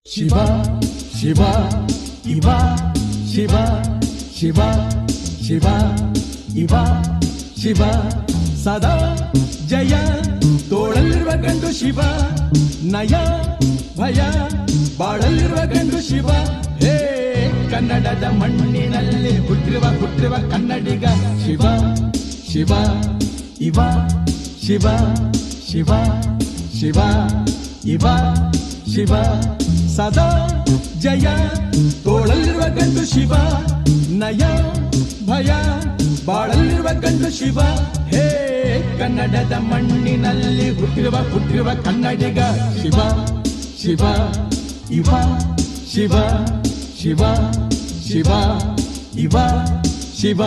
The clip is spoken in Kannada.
ಶಿವ ಶಿವ ಇವ ಶಿವ ಶಿವ ಶಿವ ಇವ ಶಿವ ಸದಾ ಜಯ ತೋಳಲ್ಲಿರುವ ಗಂಡು ಶಿವ ನಯ ಭಯ ಬಾಳಲ್ಲಿರುವ ಗಂಡು ಶಿವ ಹೇ ಕನ್ನಡದ ಮಣ್ಣಿನಲ್ಲಿ ಹುಟ್ಟಿರುವ ಕನ್ನಡಿಗ ಶಿವ ಶಿವ ಇವ ಶಿವ ಶಿವ ಶಿವ ಇವ ಶಿವ ಸದಾ ಜಯ ತೋಳಲ್ಲಿರುವ ಗಂಡು ಶಿವ ನಯ ಭಯ ಬಾಳಲ್ಲಿರುವ ಗಂಡು ಶಿವ ಹೇ ಕನ್ನಡದ ಮಣ್ಣಿನಲ್ಲಿ ಹುಟ್ಟಿರುವ ಕನ್ನಡಿಗ ಶಿವ ಶಿವ ಇವ ಶಿವ ಶಿವ ಶಿವ ಇವ ಶಿವ